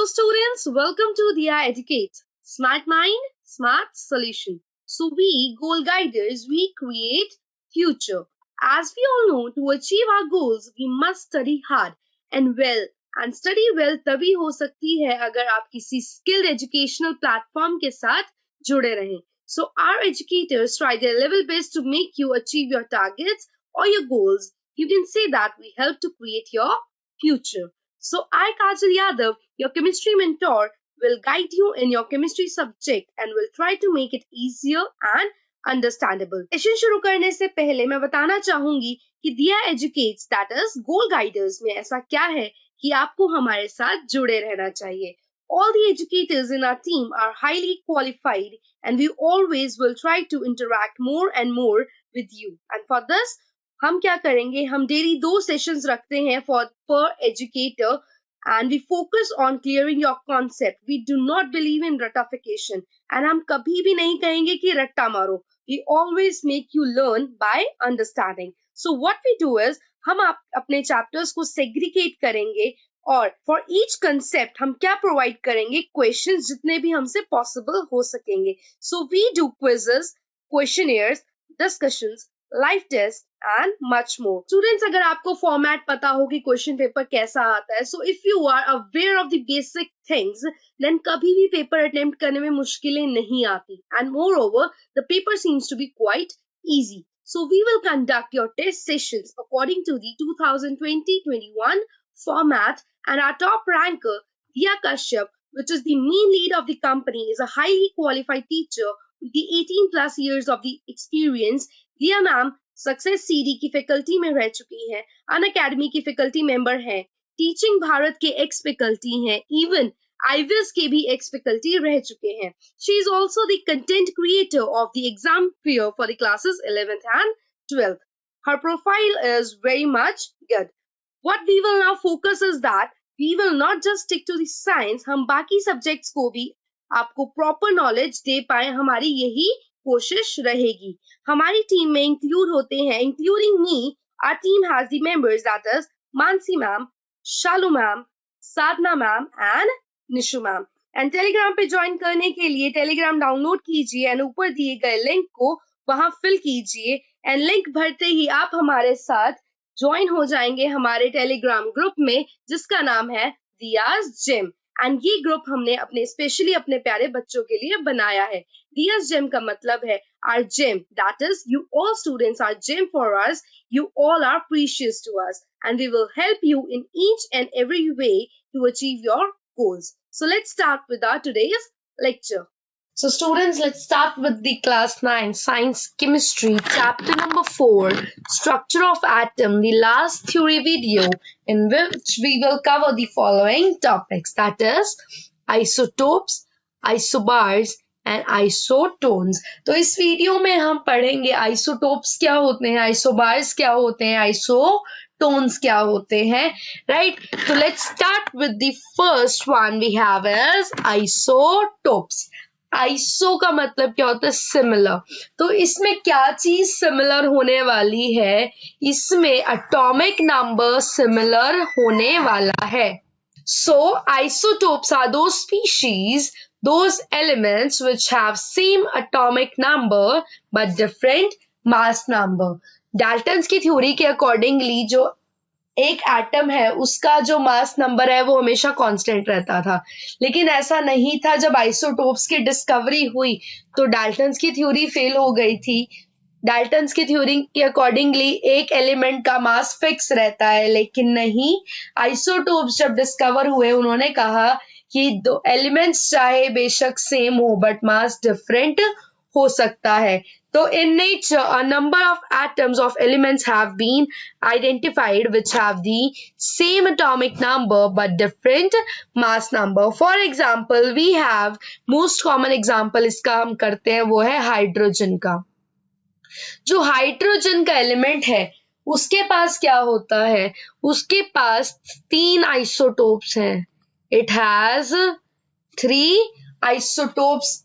Hello students, welcome to Diya Educate. Smart Mind, Smart Solution. So we, goal guiders, we create future. As we all know, to achieve our goals, we must study hard and well. And study well तभी हो सकती है अगर आप किसी skilled educational platform के साथ जुड़े रहें. So our educators try their level best to make you achieve your targets or your goals. You can say that we help to create your future. So I, Kajal Yadav, your chemistry mentor, will guide you in your chemistry subject and will try to make it easier and understandable. Session शुरू करने से पहले मैं बताना चाहूंगी कि दिया educates that is goal guiders में ऐसा क्या है कि आपको हमारे साथ जुड़े रहना चाहिए. All the educators in our team are highly qualified and we always will try to interact more and more with you. And for this, हम क्या करेंगे, हम डेली 2 सेशंस रखते हैं फॉर पर educator and we focus on clearing your concept. We do not believe in रटाफिकेशन and हम कभी भी नहीं कहेंगे कि रट्टा मारो. We always make you learn by understanding. So what we do is हम अपने चैप्टर्स को सेग्रीगेट करेंगे और फॉर ईच कंसेप्ट हम क्या प्रोवाइड करेंगे, क्वेश्चंस जितने भी हमसे पॉसिबल हो सकेंगे. So we do quizzes, questionnaires, discussions, live test and much more. Students, अगर आपको फॉर्मेट पता हो कि क्वेश्चन पेपर कैसा आता है, so if you are aware of the basic things, then कभी भी पेपर अटेम्प्ट करने में मुश्किलें नहीं आती. And moreover the paper seems to be quite easy. So we will conduct your test sessions according to the 2020-21 format, and our top ranker, Diya Kashyap, which is the main lead of the company, is a highly qualified teacher with the 18 plus years of the experience. Diya ma'am success CD की faculty में रह चुकी हैं, Unacademy की faculty member हैं, teaching Bharat के x faculty हैं, even आईविस के भी एक्स फैकल्टी रह चुके हैं. She is also the content creator of the exam fear for the classes 11th and 12th. Her profile is very much good. What we will now focus is that we will not just stick to the science, हम बाकी subjects को भी आपको proper knowledge दे पाए, हमारी यही कोशिश रहेगी. हमारी टीम में इंक्लूड होते हैं, including me, our team has the members that is Mansi ma'am, Shalu ma'am, Sadhana ma'am and Nishu ma'am. And Telegram पे ज्वाइन करने के लिए टेलीग्राम डाउनलोड कीजिए एंड ऊपर दिए गए लिंक को वहां फिल कीजिए एंड लिंक भरते ही आप हमारे साथ ज्वाइन हो जाएंगे हमारे टेलीग्राम ग्रुप में जिसका नाम है दियाज जिम. एंड ये ग्रुप हमने अपने स्पेशली अपने प्यारे बच्चों के लिए बनाया है. दियाज जिम का मतलब है our gem, that is you all students are gem for us, you all are precious to us, and we will help you in each and every way to achieve your goals. So let's start with our today's lecture. So students, let's start with the class 9 science chemistry chapter number 4, structure of atom, the last theory video in which we will cover the following topics, that is isotopes, isobars and isotones. तो इस video में हम पढ़ेंगे isotopes क्या होते हैं, isobars क्या होते हैं, आइसोटोन्स क्या होते हैं, राइट. तो let's start with the first one we have is isotopes. Iso का मतलब क्या होता है, सिमिलर. तो इसमें क्या चीज सिमिलर होने वाली है, इसमें एटॉमिक नंबर सिमिलर होने वाला है. So isotopes are those species, those elements which have same atomic number but different mass number. Dalton's की थ्योरी के अकॉर्डिंगली जो एक एटम है उसका जो मास नंबर है वो हमेशा कांस्टेंट रहता था, लेकिन ऐसा नहीं था. जब आइसोटोप्स की डिस्कवरी हुई तो डाल्टन्स की थ्योरी फेल हो गई थी. डाल्टन्स की थ्योरी के अकॉर्डिंगली एक एलिमेंट का मास फिक्स रहता है, लेकिन नहीं, आइसोटोप्स जब डिस्कवर हुए उन्होंने कहा कि दो एलिमेंट्स चाहे बेशक सेम हो बट मास डिफरेंट हो सकता है. तो in nature a number of atoms of elements have been identified which have the same atomic number but different mass number. For example we have most common example इसका हम करते हैं वो है हाइड्रोजन का. जो हाइड्रोजन का एलिमेंट है उसके पास क्या होता है, उसके पास 3 आइसोटोप्स हैं. It has 3 isotopes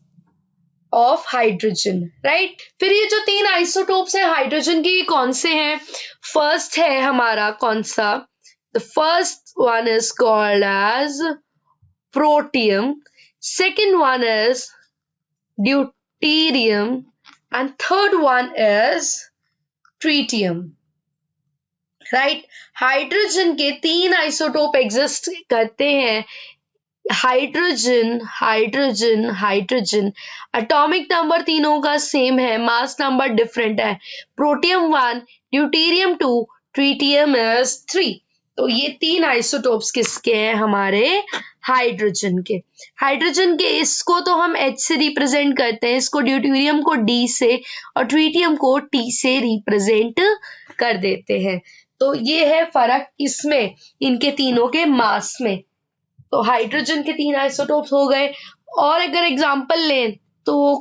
of hydrogen, right. फिर ये जो 3 आइसोटोप्स हैं हाइड्रोजन की कौन से हैं, फर्स्ट है हमारा कौन सा, the first one is called as protium, second one is deuterium, and third one is tritium. Right hydrogen के 3 आइसोटोप एग्जिस्ट करते हैं, hydrogen hydrogen hydrogen, atomic number तीनों का सेम है, मास नंबर डिफरेंट है, प्रोटियम 1, ड्यूटेरियम 2, ट्रीटियम इज 3। तो ये 3 isotopes किसके हैं? हमारे हाइड्रोजन के। हाइड्रोजन के इसको तो हम H से रिप्रेजेंट करते हैं, इसको ड्यूटेरियम को D से और ट्रीटियम को T से रिप्रेजेंट कर देते हैं। तो ये है फर्क इसमें, इनके तीनों के मास में। तो हाइड्रोजन के 3 आइसोटोप्स हो गए। और अगर एग्जांपल लें तो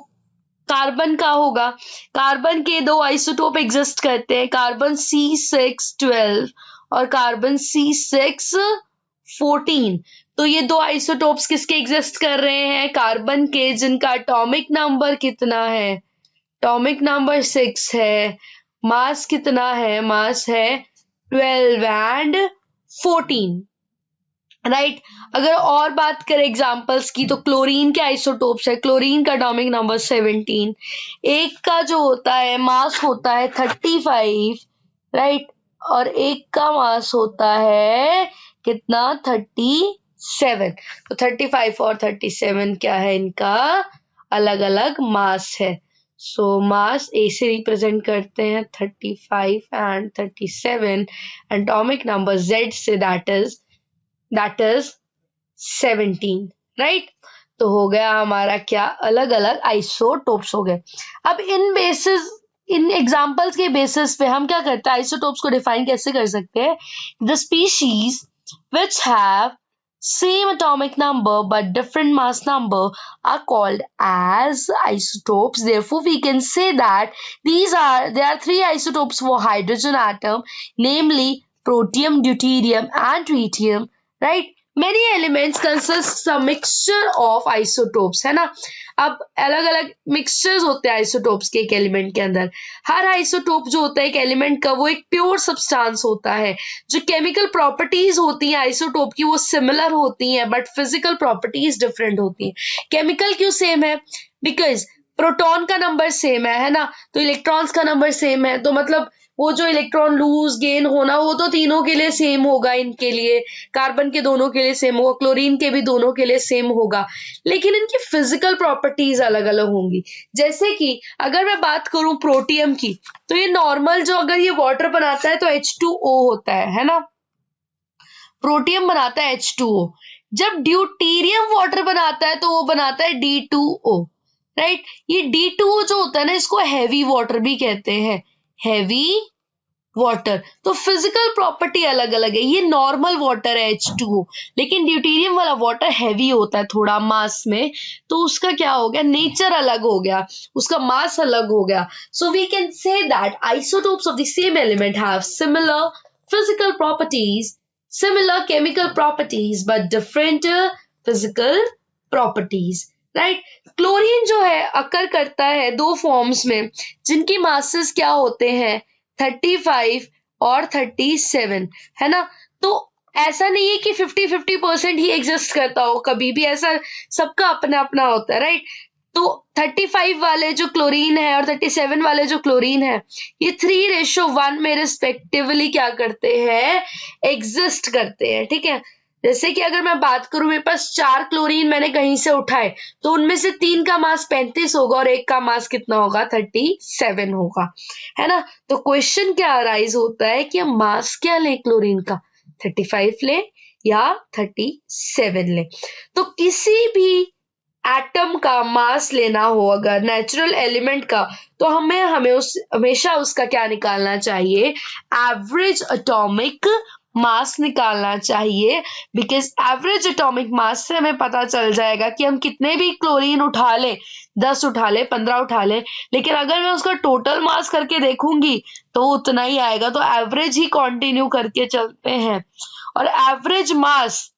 कार्बन का होगा, कार्बन के 2 आइसोटोप एग्जिस्ट करते हैं, कार्बन C612 और कार्बन C614। तो ये 2 आइसोटोप्स किसके एग्जिस्ट कर रहे हैं? कार्बन के, जिनका एटॉमिक नंबर कितना है? एटॉमिक नंबर 6 है। मास कितना है? मास है 12 एंड 14। राइट अगर और बात करें एग्जांपल्स की तो क्लोरीन के आइसोटोप्स है, क्लोरीन का एटॉमिक नंबर 17, एक का जो होता है मास होता है 35, राइट, और एक का मास होता है कितना? 37। तो 35 और 37 क्या है? इनका अलग अलग मास है। सो मास ए से रिप्रेजेंट करते हैं 35 and 37, atomic number Z say that is 17, right. तो हो गया हमारा क्या? अलग अलग आइसोटोप्स हो गए। अब इन एग्जांपल्स के बेसिस पे हम क्या करते हैं? आइसोटोप्स को डिफाइन कैसे कर सकते हैं? The species which have same atomic number but different mass number are called as isotopes. Therefore, we can say that there are 3 isotopes for hydrogen atom, namely protium, deuterium, and tritium. Right? Many elements consist a mixture of isotopes, है ना? अब अलग अलग mixtures होते हैं isotopes के एक element के अंदर। हर आइसोटोप जो होता है एक एलिमेंट का, वो एक प्योर सब्सटेंस होता है। जो केमिकल प्रॉपर्टीज होती हैं आइसोटोप की वो सिमिलर होती हैं, बट फिजिकल प्रॉपर्टीज डिफरेंट होती हैं। केमिकल क्यों सेम है? बिकॉज प्रोटॉन का नंबर सेम है ना, तो इलेक्ट्रॉन्स का नंबर सेम है, तो मतलब वो जो इलेक्ट्रॉन लूज गेन होना वो तो तीनों के लिए सेम होगा। इनके लिए कार्बन के दोनों के लिए सेम होगा, क्लोरीन के भी दोनों के लिए सेम होगा, लेकिन इनकी फिजिकल प्रॉपर्टीज अलग अलग होंगी। जैसे कि अगर मैं बात करूं प्रोटियम की, तो ये नॉर्मल जो अगर ये वाटर बनाता है तो H2O होता है ना, प्रोटियम बनाता है H2O। जब ड्यूटेरियम वाटर बनाता है तो वो बनाता है D2O, राइट। ये D2O जो होता है ना, इसको हैवी वाटर भी कहते हैं, हैवी वाटर। तो फिजिकल प्रॉपर्टी अलग अलग है। ये नॉर्मल वाटर है H2O, लेकिन ड्यूटेरियम वाला वाटर हैवी होता है थोड़ा मास में, तो उसका क्या हो गया? नेचर अलग हो गया, उसका मास अलग हो गया। So we can say that isotopes of the same element have similar physical properties, similar chemical properties, but different physical properties, right. Chlorine जो है अकर करता है 2 फॉर्म्स में, जिनकी मासेस क्या होते हैं? 35 और 37, है ना। तो ऐसा नहीं है कि 50-50% ही एग्जिस्ट करता हो, कभी भी ऐसा सबका अपना अपना होता है, राइट। तो 35 वाले जो क्लोरीन है और 37 वाले जो क्लोरीन है, ये 3:1 में रिस्पेक्टिवली क्या करते हैं? एग्जिस्ट करते हैं, ठीक है। जैसे कि अगर मैं बात करूं, मेरे पास 4 क्लोरीन मैंने कहीं से उठाए, तो उनमें से 3 का मास 35 होगा और एक का मास कितना होगा? 37 होगा, है ना। तो क्वेश्चन क्या अराइज होता है कि हम मास क्या लें क्लोरीन का? 35 लें या 37 लें? तो किसी भी एटम का मास लेना हो अगर नेचुरल एलिमेंट का, तो हमें हमेशा उसका क्या निकालना चाहिए? एवरेज एटॉमिक मास निकालना चाहिए। बिकॉज एवरेज एटॉमिक मास से हमें पता चल जाएगा कि हम कितने भी क्लोरीन उठा ले, 10 उठा ले, 15 उठा ले, लेकिन अगर मैं उसका टोटल मास करके देखूंगी तो उतना ही आएगा। तो एवरेज ही कंटिन्यू करके चलते हैं, और एवरेज मास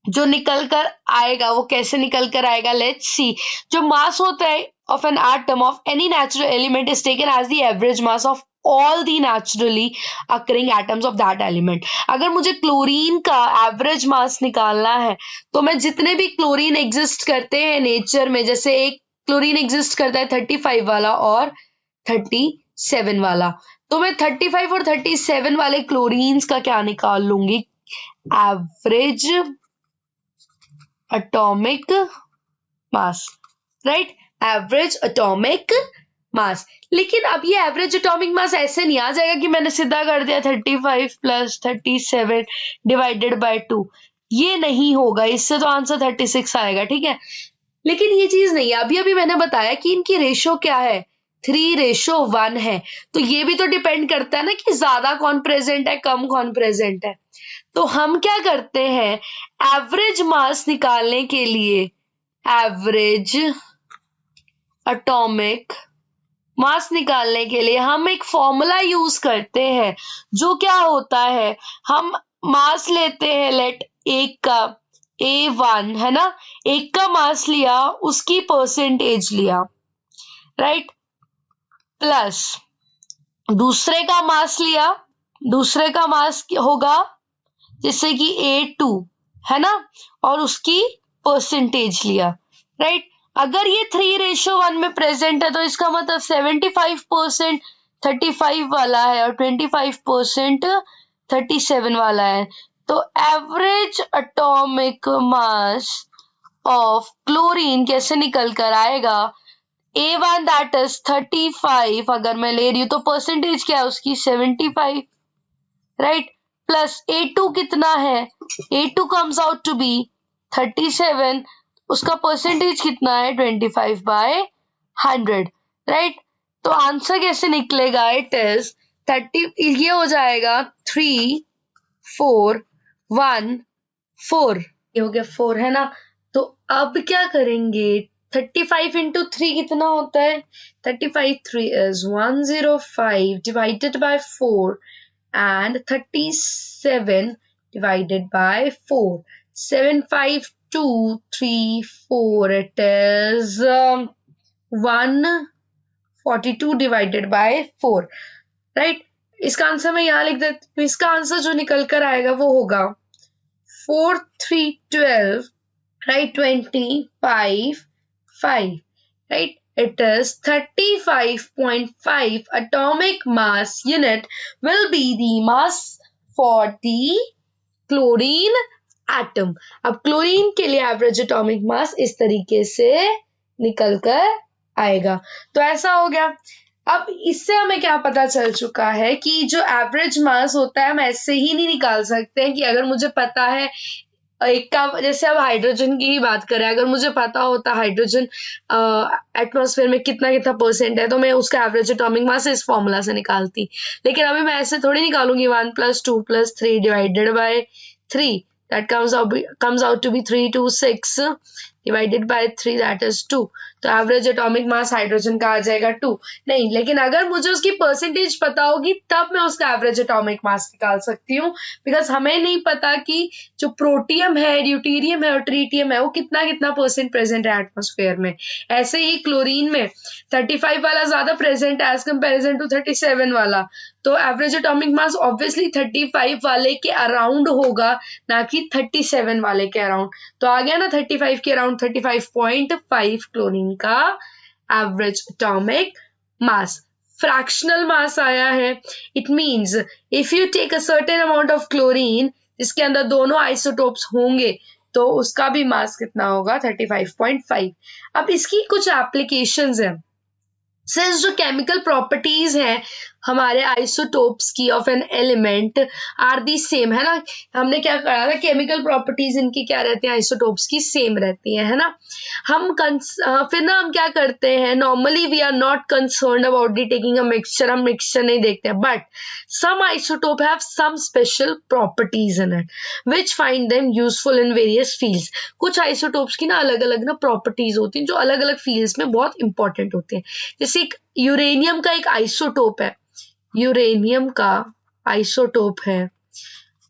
जो निकल कर आएगा वो कैसे निकल कर आएगा? Let's see. जो मास होता है of an atom of any natural element is taken as the average mass of all the naturally occurring atoms of that element. अगर मुझे क्लोरीन का एवरेज मास निकालना है तो मैं जितने भी क्लोरीन एग्जिस्ट करते हैं नेचर में, जैसे एक क्लोरीन एग्जिस्ट करता है 35 वाला और 37 वाला, तो मैं 35 और 37 वाले क्लोरीन्स का क्या निकाल लूंगी, एवरेज एटॉमिक मास, राइट, एवरेज एटॉमिक मास। लेकिन अब ये एवरेज एटॉमिक मास ऐसे नहीं आ जाएगा कि मैंने सीधा कर दिया 35 प्लस 37 डिवाइडेड बाय 2, ये नहीं होगा, इससे तो आंसर 36 आएगा, ठीक है। लेकिन ये चीज नहीं है, अभी अभी मैंने बताया कि इनकी रेशो क्या है, 3:1 है, तो ये भी तो डिपेंड करता है ना कि ज्यादा कौन प्रेजेंट है कम कौन प्रेजेंट है। तो हम क्या करते हैं, एवरेज मास निकालने के लिए एवरेज एटॉमिक मास निकालने के लिए हम एक फॉर्मूला यूज करते हैं, जो क्या होता है, हम मास लेते हैं, लेट एक का A1 है ना, एक का मास लिया, उसकी परसेंटेज लिया, राइट, प्लस दूसरे का मास लिया, दूसरे का मास होगा जैसे कि A2 है ना, और उसकी परसेंटेज लिया, राइट। अगर ये 3:1 में प्रेजेंट है तो इसका मतलब 75% 35 वाला है और 25% 37 वाला है। तो average atomic mass of chlorine कैसे निकल कर आएगा, A1 दैट इज 35 अगर मैं ले रही हूँ तो परसेंटेज क्या है उसकी 75, राइट, प्लस A2 कितना है, A2 comes out to B 37, उसका परसेंटेज कितना है 25/100, राइट। तो आंसर कैसे निकलेगा, इट इज 30, ये हो जाएगा 3 4 1 4, ये हो गया 4 है ना। तो अब क्या करेंगे, 35 इंटू 3 कितना होता है, 35 3 is 105 divided by 4 and 37 divided by 4, 7 5 2 3 4, it is 142 divided by 4, right। इसका आंसर मैं यहाँ लिख देती हूँ, इसका आंसर जो निकल कर आएगा वो होगा 4 3 12, right, 25 5, right, it is 35.5 atomic mass unit will be the mass for the chlorine atom। अब क्लोरीन के लिए एवरेज एटॉमिक मास इस तरीके से निकल कर आएगा। तो ऐसा हो गया। अब इससे हमें क्या पता चल चुका है कि जो एवरेज मास होता है हम ऐसे ही नहीं निकाल सकते हैं कि अगर मुझे पता है एक का, जैसे अब हाइड्रोजन की ही बात करें, अगर मुझे पता होता हाइड्रोजन एटमॉस्फेयर में कितना कितना परसेंट है तो मैं उसका एवरेज एटॉमिक मास इस फॉर्मूला से निकालती। लेकिन अभी मैं ऐसे थोड़ी निकालूंगी 1 + 2 + 3 divided by 3, that comes out to be 326 divided by 3, that is 2। तो एवरेज एटॉमिक मास हाइड्रोजन का आ जाएगा 2। नहीं, लेकिन अगर मुझे उसकी परसेंटेज पता होगी तब मैं उसका एवरेज एटॉमिक मास निकाल सकती हूँ, बिकॉज हमें नहीं पता कि जो प्रोटियम है, ड्यूटेरियम है और ट्रीटियम है वो कितना कितना परसेंट प्रेजेंट है एटमॉस्फेयर में। ऐसे ही क्लोरीन में 35 वाला ज्यादा प्रेजेंट है एज कंपेरिजन टू 37 वाला, तो एवरेज एटॉमिक मास ऑब्वियसली 35 वाले के अराउंड होगा, ना कि 37 वाले के अराउंड। तो आ गया ना 35 के अराउंड 35.5 क्लोरीन का average atomic mass. Fractional mass आया है, it means if you take a certain amount of chlorine जिसके अंदर दोनों आइसोटोप्स होंगे तो उसका भी मास कितना होगा 35.5। अब इसकी कुछ एप्लीकेशंस हैं, सिंस जो केमिकल प्रॉपर्टीज हैं हमारे आइसोटोप्स की of an element are the same, है ना। हमने क्या करा था, केमिकल प्रॉपर्टीज इनकी क्या रहती है, आइसोटोप्स की सेम रहती है ना। हम फिर ना हम क्या करते हैं, normally we are not concern about the taking a mixture, हम मिक्सचर नहीं देखते हैं, but some isotope have some special properties in it which find them useful in various fields. कुछ आइसोटोप्स की ना अलग अलग ना प्रॉपर्टीज होती हैं जो अलग अलग फील्ड्स में बहुत इंपॉर्टेंट होते हैं। जैसे यूरेनियम का एक आइसोटोप है, यूरेनियम का आइसोटोप है।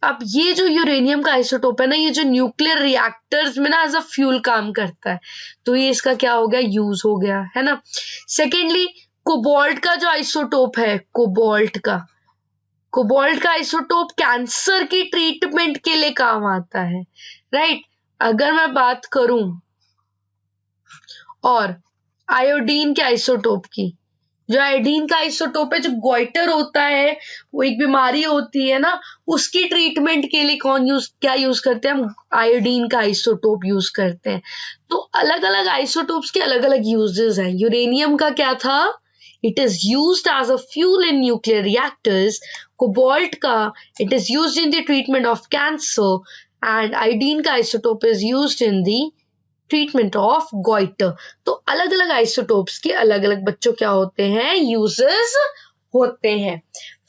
अब ये जो यूरेनियम का आइसोटोप है ना, ये जो न्यूक्लियर रिएक्टर्स में ना एज अ फ्यूल काम करता है, तो ये इसका क्या हो गया, यूज हो गया, है ना। सेकेंडली कोबाल्ट का जो आइसोटोप है, कोबाल्ट का आइसोटोप कैंसर की ट्रीटमेंट के लिए काम आता है, राइट। अगर मैं बात करूं और आयोडीन के आइसोटोप की, जो आयोडीन का आइसोटोप है, जो गोइटर होता है, वो एक बीमारी होती है ना, उसकी ट्रीटमेंट के लिए क्या यूज करते हैं हम? आयोडीन का आइसोटोप यूज करते हैं। तो अलग अलग आइसोटोप्स के अलग अलग यूजेस हैं। यूरेनियम का क्या था? It is used as a fuel in nuclear reactors. Cobalt का it is used in the treatment of cancer, and iodine का isotope is used in the treatment of goiter. तो अलग अलग आइसोटोप्स के अलग अलग बच्चों क्या होते हैं? यूजेस होते हैं।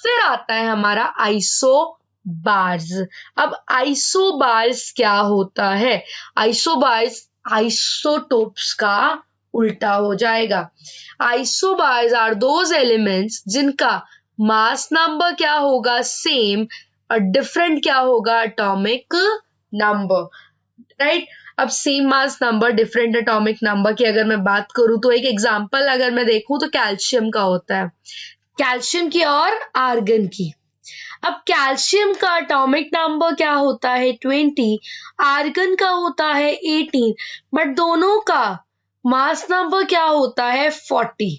फिर आता है हमारा आइसोबार्स। अब आइसोबार्स क्या होता है? आइसोबार्स आइसोटोप्स का उल्टा हो जाएगा। आइसोबार्स आर दोज एलिमेंट्स जिनका मास नंबर क्या होगा? सेम, और डिफरेंट क्या होगा? Atomic number, right. अब same mass number different atomic number की अगर मैं बात करूं तो एक एग्जांपल अगर मैं देखूं तो कैल्शियम का होता है, कैल्शियम की और आर्गन की। अब कैल्शियम का एटॉमिक नंबर क्या होता है? 20, आर्गन का होता है 18, बट दोनों का मास नंबर क्या होता है? 40,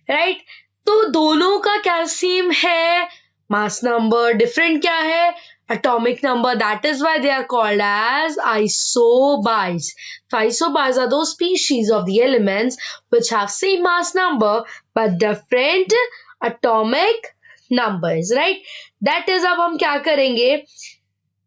राइट। तो दोनों का क्या सेम है? मास नंबर डिफरेंट क्या है? atomic number. That is why they are called as isobars. So isobars are those species of the elements which have same mass number but different atomic numbers, right? That is, अब हम क्या करेंगे?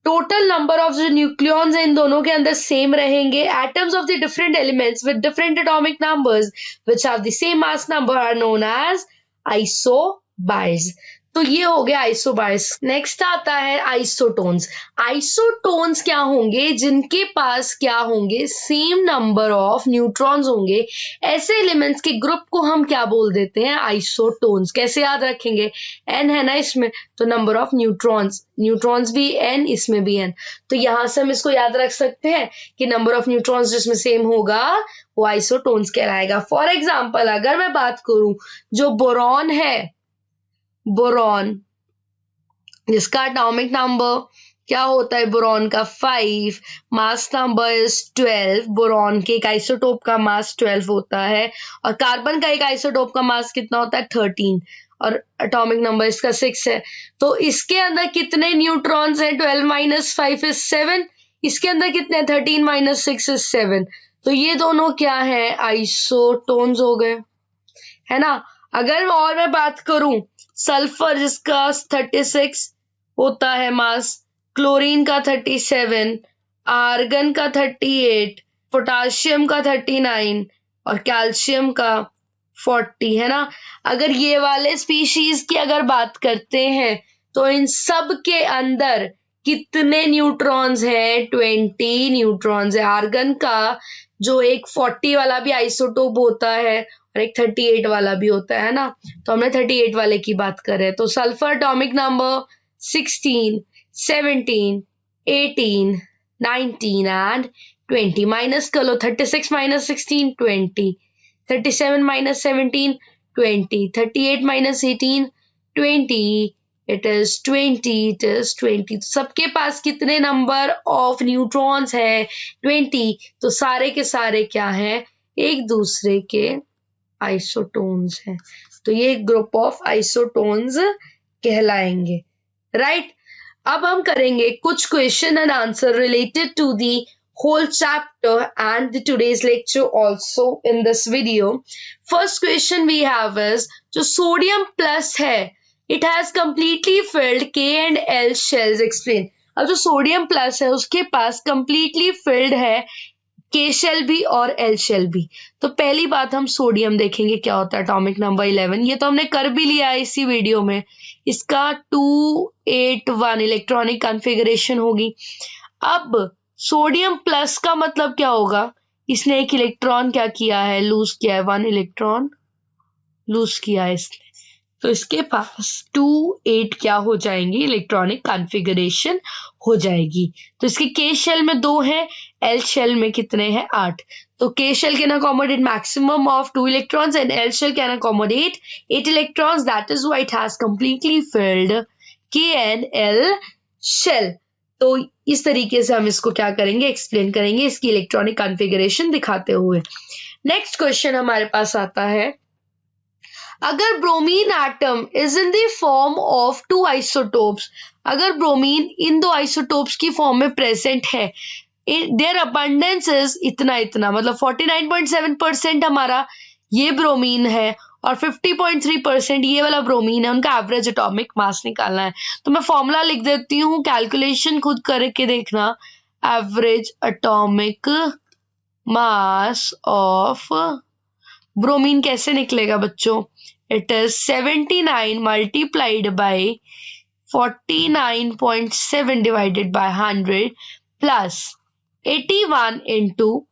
Total number of जो nucleons है इन दोनों के अंदर सेम रहेंगे. Atoms of the different elements with different atomic numbers which have the same mass number are known as isobars. तो ये हो गया आइसोबार्स. नेक्स्ट आता है आइसोटोन्स. आइसोटोन्स क्या होंगे? जिनके पास क्या होंगे? सेम नंबर ऑफ न्यूट्रॉन्स होंगे. ऐसे एलिमेंट्स के ग्रुप को हम क्या बोल देते हैं? आइसोटोन्स. कैसे याद रखेंगे? एन है ना इसमें, तो नंबर ऑफ न्यूट्रॉन्स भी एन, इसमें भी एन, तो यहां से हम इसको याद रख सकते हैं कि नंबर ऑफ न्यूट्रॉन्स जिसमें सेम होगा वो आइसोटोन्स कहलाएगा. फॉर एग्जाम्पल अगर मैं बात करूं जो बोरॉन है, बोरॉन जिसका एटॉमिक नंबर क्या होता है? बोरॉन का 5, मास नंबर इज 12. बोरॉन के एक आइसोटोप का मास 12 होता है, और कार्बन का एक आइसोटोप का मास कितना होता है? 13, और एटॉमिक नंबर इसका 6 है. तो इसके अंदर कितने न्यूट्रॉन्स हैं? 12 माइनस 5 इज 7. इसके अंदर कितने? 13 माइनस 6 इज 7. तो ये दोनों क्या है? आइसोटोन्स हो गए, है ना. अगर और मैं बात करूं सल्फर जिसका 36 होता है मास, क्लोरीन का 37, आर्गन का 38, पोटाशियम का 39 और कैल्शियम का 40, है ना. अगर ये वाले स्पीशीज की अगर बात करते हैं तो इन सब के अंदर कितने न्यूट्रॉन्स हैं? 20 न्यूट्रॉन्स है. आर्गन का जो एक 40 वाला भी आइसोटोप होता है और एक 38 वाला भी होता है ना, तो हमने 38 वाले की बात कर रहे हैं. तो sulphur atomic number 16, 17, 18, 19 and 20. Minus कर लो, 36 minus 16 20, 37 minus 17 20, 38 minus 18 20, it is 20. सबके पास कितने नंबर ऑफ न्यूट्रॉन्स है? 20. तो सारे के सारे क्या हैं? एक दूसरे के आइसोटोन्स हैं. तो ये ग्रुप ऑफ आइसोटोन्स कहलाएंगे, राइट. अब हम करेंगे कुछ question and answer related to the whole chapter and today's lecture also in this video. First question we have is जो सोडियम प्लस है, it has completely filled K and L shells. Explain. अब जो sodium plus है उसके पास completely filled है K shell भी और L shell भी. तो पहली बात हम सोडियम देखेंगे क्या होता है. एटॉमिक नंबर 11, ये तो हमने कर भी लिया है इसी वीडियो में. इसका 281 इलेक्ट्रॉनिक कॉन्फ़िगरेशन होगी. अब सोडियम प्लस का मतलब क्या होगा? इसने एक इलेक्ट्रॉन क्या किया है? लूज किया है. 1 इलेक्ट्रॉन लूज किया है इसने, तो इसके पास 28 क्या हो जाएंगी? इलेक्ट्रॉनिक कॉन्फ़िगरेशन हो जाएगी. तो इसके के शेल में 2 है, एल शेल में कितने हैं 8. तो K shell can accommodate maximum of 2 electrons and L shell can accommodate 8 electrons. That is why it has completely filled K and L shell. तो इस तरीके से हम इसको क्या करेंगे, एक्सप्लेन करेंगे इसकी इलेक्ट्रॉनिक कॉन्फ़िगरेशन दिखाते हुए. नेक्स्ट क्वेश्चन हमारे पास आता है, अगर bromine atom is in the form of 2 isotopes, अगर ब्रोमीन इन 2 आइसोटोप्स की फॉर्म में प्रेजेंट है, देयर अबंडेंस इज इतना इतना, मतलब 49.7% हमारा ये ब्रोमीन है और 50.3% ये वाला ब्रोमीन है, उनका एवरेज एटॉमिक मास निकालना है. तो मैं फॉर्मूला लिख देती हूँ, कैलकुलेशन खुद करके देखना. Average atomic mass of bromine कैसे निकलेगा बच्चों, it is 79 multiplied by 49.7 divided by 100 plus 81 into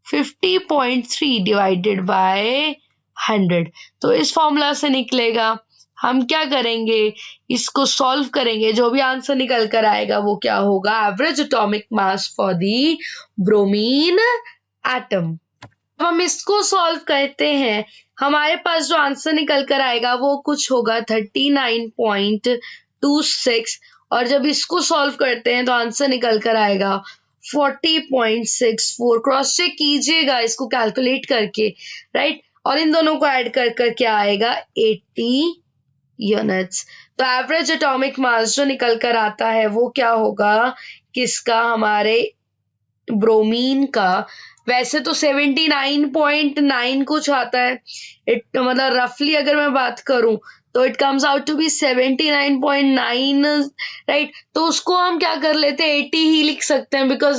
50.3 divided by 100. तो इस फॉर्मूला से निकलेगा. हम क्या करेंगे, इसको सॉल्व करेंगे, जो भी आंसर निकल कर आएगा वो क्या होगा, average atomic mass for the bromine atom. अब हम इसको सॉल्व करते हैं, हमारे पास जो आंसर निकल कर आएगा वो कुछ होगा 39.26, और जब इसको सॉल्व करते हैं तो आंसर निकल कर आएगा 40.64. क्रॉस चेक कीजिएगा इसको कैलकुलेट करके, राइट, और इन दोनों को ऐड कर कर क्या आएगा 80 यूनिट्स. तो एवरेज एटॉमिक मास जो निकल कर आता है वो क्या होगा, किसका, हमारे ब्रोमीन का. वैसे तो 79.9 कुछ आता है, मतलब रफली अगर मैं बात करूं तो it comes out to be 79.9, right. तो उसको हम क्या कर लेते हैं, 80 ही लिख सकते हैं, बिकॉज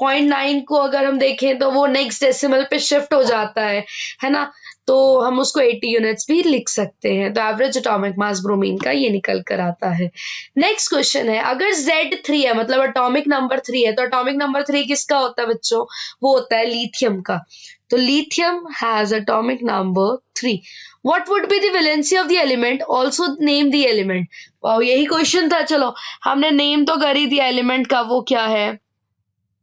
0.9 को अगर हम देखें तो वो नेक्स्ट डेसिमल पे शिफ्ट हो जाता है ना, तो हम उसको 80 यूनिट्स भी लिख सकते हैं. तो एवरेज एटॉमिक मास ब्रोमीन का ये निकल कर आता है. नेक्स्ट क्वेश्चन है, अगर Z3 है, मतलब एटॉमिक नंबर 3 है, तो एटॉमिक नंबर 3 किसका होता है बच्चों, वो होता है लिथियम का. तो lithium has atomic number 3. What would be the valency of the element? Also name the element. वाह, यही क्वेश्चन था. चलो हमने नेम तो कर ही दिया एलिमेंट का, वो क्या है,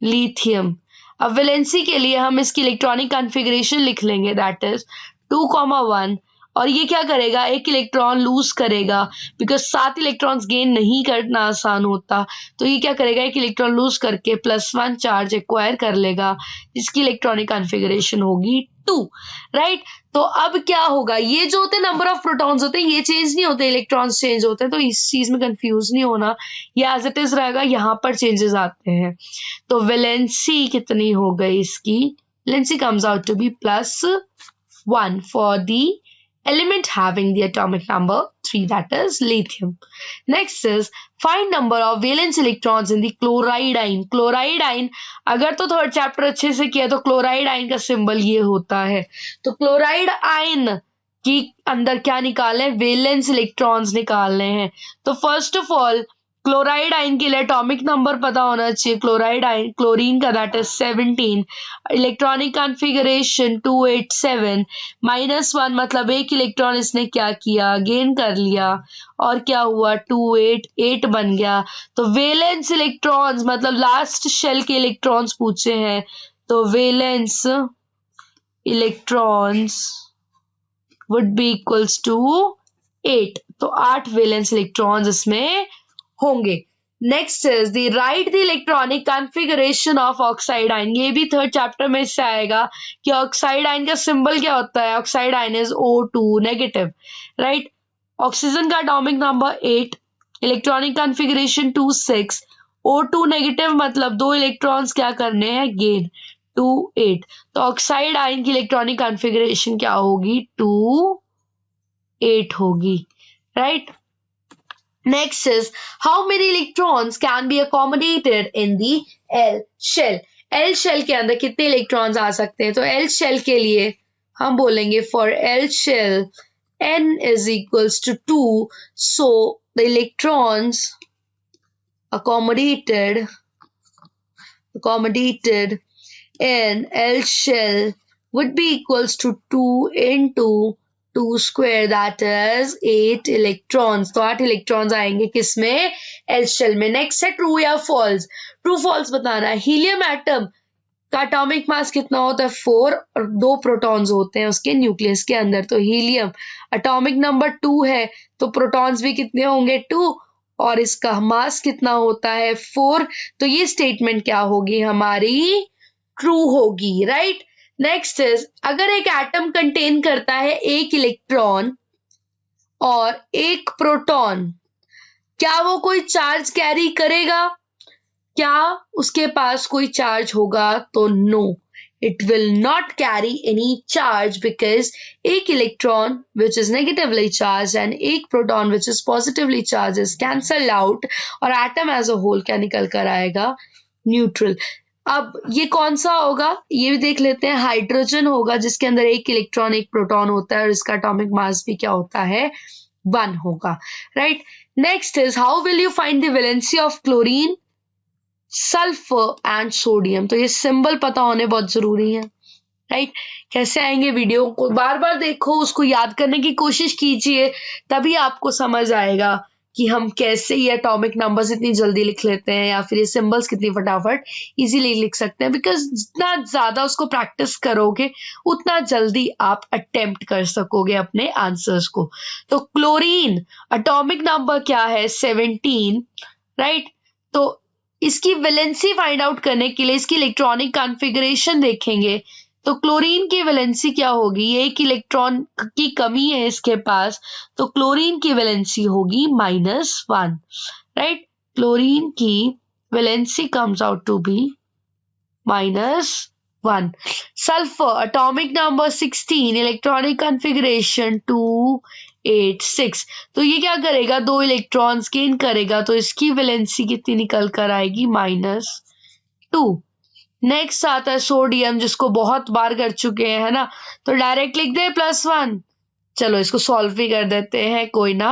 लिथियम. अब वैलेंसी के लिए हम इसकी इलेक्ट्रॉनिक कॉन्फ़िगरेशन लिख लेंगे, दैट इज 2,1, और ये क्या करेगा, एक इलेक्ट्रॉन लूज करेगा, बिकॉज 7 इलेक्ट्रॉन्स गेन नहीं करना आसान होता. तो ये क्या करेगा, एक इलेक्ट्रॉन लूज करके +1 चार्ज एक्वायर कर लेगा, जिसकी इलेक्ट्रॉनिक कॉन्फ़िगरेशन होगी 2, राइट. तो अब क्या होगा, ये जो होते हैं नंबर ऑफ प्रोटॉन्स होते हैं, ये चेंज नहीं होते, इलेक्ट्रॉन्स चेंज होते हैं. तो इस चीज में कंफ्यूज नहीं होना, ये एज इट इज रहेगा, यहाँ पर चेंजेस आते हैं. तो वैलेंसी कितनी हो गई इसकी, valency comes out to be +1 for the element having the atomic number 3, that is lithium. Next is find number of valence electrons in the chloride ion. Chloride ion अगर तो थर्ड चैप्टर अच्छे से किया तो क्लोराइड आयन का symbol ये होता है. तो क्लोराइड आयन की अंदर क्या निकालने, वैलेंस इलेक्ट्रॉन्स निकालने हैं. तो first of all chloride ion के लिए एटॉमिक नंबर पता होना चाहिए. क्लोराइड आयन, क्लोरीन का, दैट इज 17, इलेक्ट्रॉनिक कॉन्फ़िगरेशन 287, -1 मतलब एक इलेक्ट्रॉन इसने क्या किया, गेन कर लिया, और क्या हुआ 288 बन गया. तो वैलेंस इलेक्ट्रॉन्स मतलब लास्ट शेल के इलेक्ट्रॉन्स पूछे हैं, तो valence electrons would be equals to 8. तो 8 वैलेंस इलेक्ट्रॉन्स इसमें होंगे. Next is the right the electronic configuration of oxide ion. ये भी थर्ड चैप्टर में इससे आएगा कि ऑक्साइड आयन का सिंबल क्या होता है. Oxide ion is O2 negative, right. Oxygen का atomic number 8, electronic configuration 2 6, O2 negative मतलब 2 इलेक्ट्रॉन्स क्या करने हैं, गेन 2 8. तो ऑक्साइड आयन की इलेक्ट्रॉनिक कॉन्फ़िगरेशन क्या होगी, 2 8 होगी, right. Next is how many electrons can be accommodated in the L shell. L shell के अंदर कितने इलेक्ट्रॉन्स आ सकते हैं. तो L shell के लिए हम बोलेंगे for L shell n is equals to 2. So the electrons accommodated in L shell would be equals to 2 into 2 square, that is 8 electrons. तो 8 इलेक्ट्रॉन्स आएंगे किसमें, L shell में. नेक्स्ट है ट्रू या फॉल्स. ट्रू फॉल्स बताना है. Helium atom का atomic mass कितना होता है 4 और 2 प्रोटॉन्स होते हैं उसके न्यूक्लियस के अंदर। तो हीलियम एटॉमिक नंबर 2 है तो प्रोटॉन्स भी कितने होंगे 2 और इसका मास कितना होता है 4। तो ये स्टेटमेंट क्या होगी हमारी ट्रू होगी, राइट। नेक्स्ट इज अगर एक एटम कंटेन करता है एक इलेक्ट्रॉन और एक प्रोटॉन, क्या वो कोई चार्ज कैरी करेगा? क्या उसके पास कोई चार्ज होगा? तो no, it will not carry any charge because एक electron which is negatively charged and एक proton which is positively charged is cancelled out और एटम as a whole क्या निकल कर आएगा? न्यूट्रल। अब ये कौन सा होगा ये भी देख लेते हैं। हाइड्रोजन होगा जिसके अंदर एक इलेक्ट्रॉन एक प्रोटॉन होता है और इसका एटॉमिक मास भी क्या होता है 1 होगा, right. Next is how will you find the valency of chlorine, sulphur and sodium. तो ये सिंबल पता होने बहुत जरूरी है, राइट। कैसे आएंगे? वीडियो को बार बार देखो, उसको याद करने की कोशिश कीजिए, तभी आपको समझ आएगा कि हम कैसे ये एटॉमिक नंबर्स इतनी जल्दी लिख लेते हैं या फिर ये सिंबल्स कितनी फटाफट इजीली लिख सकते हैं। बिकॉज जितना ज्यादा उसको प्रैक्टिस करोगे उतना जल्दी आप अटेम्प्ट कर सकोगे अपने आंसर्स को। तो क्लोरीन एटॉमिक नंबर क्या है 17, राइट। तो इसकी वैलेंसी फाइंड आउट करने के लिए इसकी इलेक्ट्रॉनिक कॉन्फ़िगरेशन देखेंगे। तो क्लोरीन की वैलेंसी क्या होगी? एक इलेक्ट्रॉन की कमी है इसके पास, तो क्लोरीन की वैलेंसी होगी -1, राइट। क्लोरीन की valency comes out to be -1। Sulphur atomic number 16, electronic configuration 286। तो ये क्या करेगा? 2 इलेक्ट्रॉन्स गेन करेगा, तो इसकी वैलेंसी कितनी निकल कर आएगी -2। नेक्स्ट आता है सोडियम, जिसको बहुत बार कर चुके हैं, है ना। तो डायरेक्ट लिख दे +1। चलो इसको सॉल्व भी कर देते हैं, कोई ना।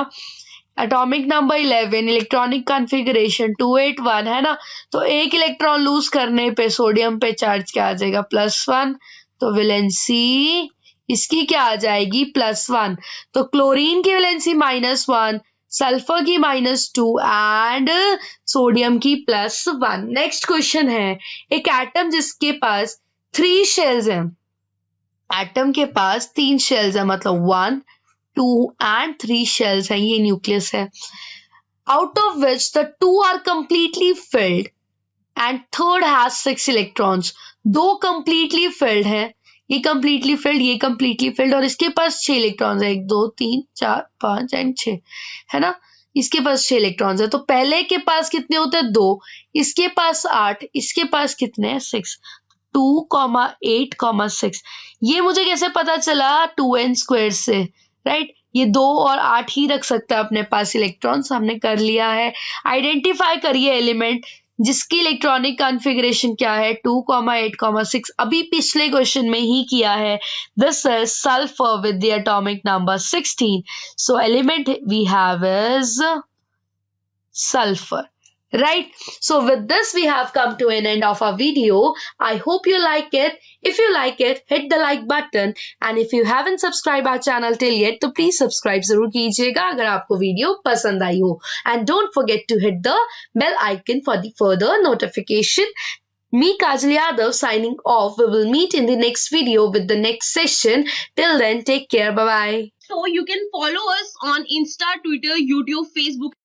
एटॉमिक नंबर 11, इलेक्ट्रॉनिक कॉन्फ़िगरेशन 281, है ना। तो एक इलेक्ट्रॉन लूज करने पे सोडियम पे चार्ज क्या आ जाएगा? +1। तो वैलेंसी इसकी क्या आ जाएगी? +1। तो क्लोरीन की वैलेंसी -1, सल्फर की -2 एंड सोडियम की +1। नेक्स्ट क्वेश्चन है, एक एटम जिसके पास 3 शेल्स हैं, एटम के पास 3 शेल्स है, मतलब 1, 2 एंड 3 शेल्स हैं, ये न्यूक्लियस है। Out of which the 2 are completely filled and third has 6 electrons. 2 completely filled है, ये कंप्लीटली फिल्ड, ये कंप्लीटली फिल्ड, और इसके पास 6 इलेक्ट्रॉन्स है, 1 2 3 4 5 एंड 6, है ना। इसके पास 6 इलेक्ट्रॉन्स है, तो पहले के पास कितने होते हैं? 2, इसके पास 8, इसके पास कितने हैं? 6। 2, 8, 6। ये मुझे कैसे पता चला? 2n² से, राइट। ये 2 और 8 ही रख सकता है अपने पास इलेक्ट्रॉन्स, हमने कर लिया है। आइडेंटिफाई करिए एलिमेंट जिसकी इलेक्ट्रॉनिक कॉन्फ़िगरेशन क्या है 2, 8, 6। अभी पिछले क्वेश्चन में ही किया है। This is sulphur with the atomic number 16। So element we have is sulfur, right? So with this we have come to an end of our video. I hope you like it. If you like it, hit the like button, and if you haven't subscribed our channel till yet, तो please subscribe जरूर कीजिएगा अगर आपको video पसंद आई हो, and don't forget to hit the bell icon for the further notification. Me, Kajal Yadav, signing off. We will meet in the next video with the next session. Till then, take care. Bye bye. So you can follow us on Insta, Twitter, YouTube, Facebook